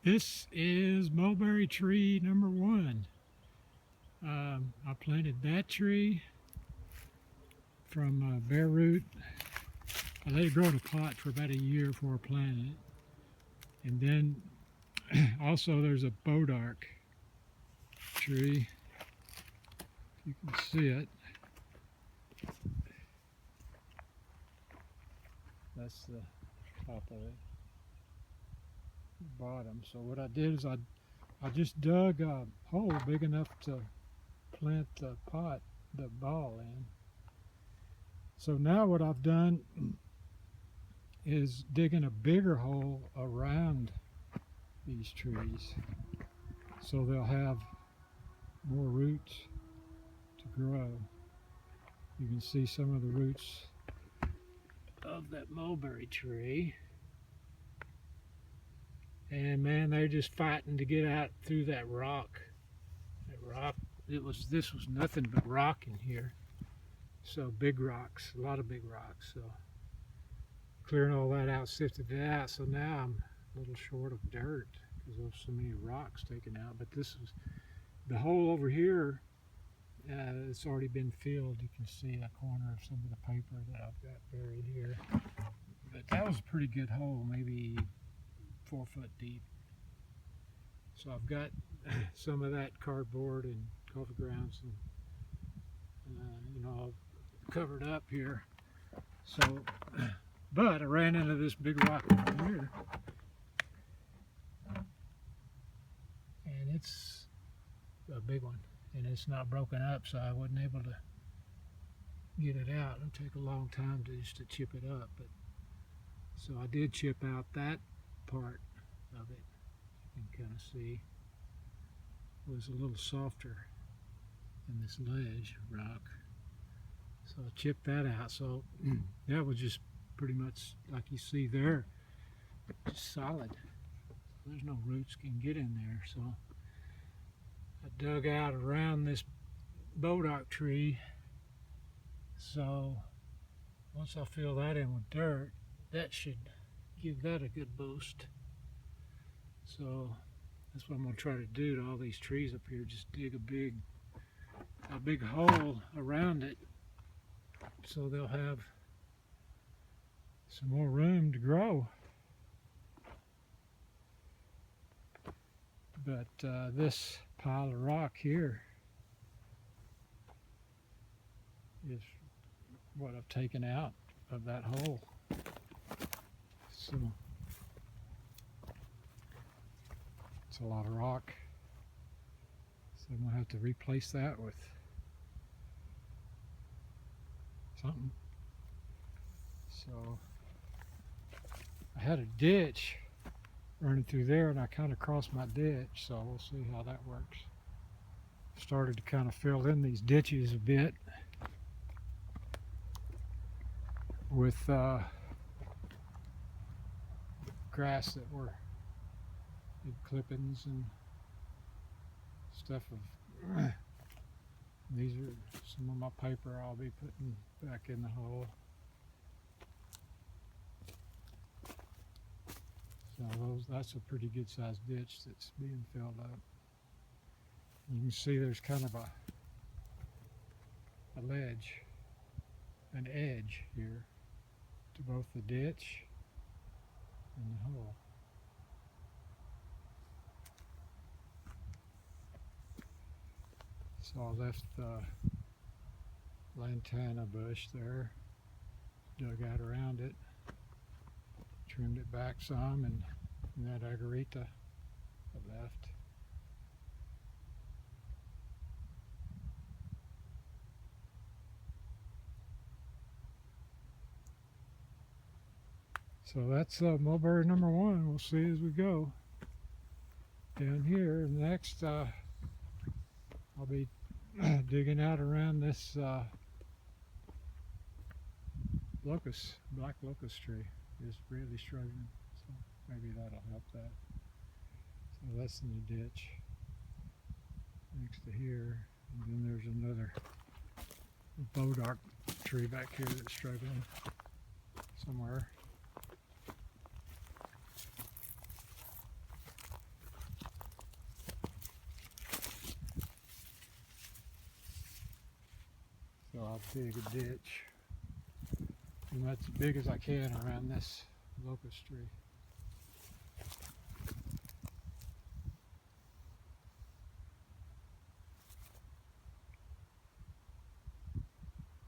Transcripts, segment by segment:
This is mulberry tree number one. I planted that tree from bare root. I let it grow in a pot for about a year before I planted it. And then also there's a bodark tree. You can see it. That's the top of it. Bottom. So what I did is I just dug a hole big enough to plant the ball in. So now what I've done is digging a bigger hole around these trees so they'll have more roots to grow. You can see some of the roots of that mulberry tree. And man, they're just fighting to get out through that rock. This was nothing but rock in here. So big rocks, a lot of big rocks. So clearing all that out, sifted it out. So now I'm a little short of dirt because of so many rocks taken out. But this was the hole over here. It's already been filled. You can see a corner of some of the paper that I've got buried here. But that was a pretty good hole, maybe 4 foot deep. So I've got some of that cardboard and coffee grounds and all covered up here. So, but I ran into this big rock over here, and it's a big one, and it's not broken up, so I wasn't able to get it out. It'll take a long time to chip it up, but so I did chip out that part of it. You can kind of see it was a little softer than this ledge rock, so I chipped that out. So that was just pretty much like you see there, just solid. There's no roots can get in there. So I dug out around this bodark tree. So once I fill that in with dirt, that should give that a good boost. So that's what I'm going to try to do to all these trees up here. Just dig a big hole around it so they'll have some more room to grow. But this pile of rock here is what I've taken out of that hole. So it's a lot of rock. So I'm going to have to replace that with something. So I had a ditch running through there, and I kind of crossed my ditch, so we'll see how that works. Started to kind of fill in these ditches a bit with grass that were clippings and stuff. These are some of my paper I'll be putting back in the hole. So that's a pretty good sized ditch that's being filled up. You can see there's kind of a ledge, an edge here to both the ditch and the hole. So I left the lantana bush there, dug out around it, trimmed it back some, and that agarita I left. So that's mulberry number one. We'll see as we go. Down here, next I'll be digging out around this black locust tree. It's really struggling, so maybe that'll help that. So that's in the ditch next to here, and then there's another bodark tree back here that's struggling somewhere. I'll dig a ditch. And that's as big as I can around this locust tree.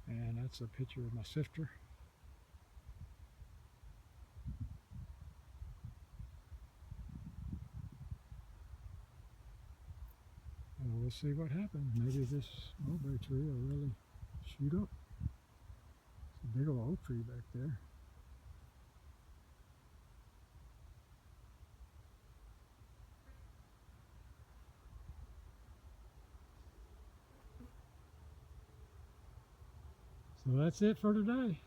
And that's a picture of my sifter. And we'll see what happens. Maybe this mulberry tree will really shoot up. It's a big old oak tree back there. So that's it for today.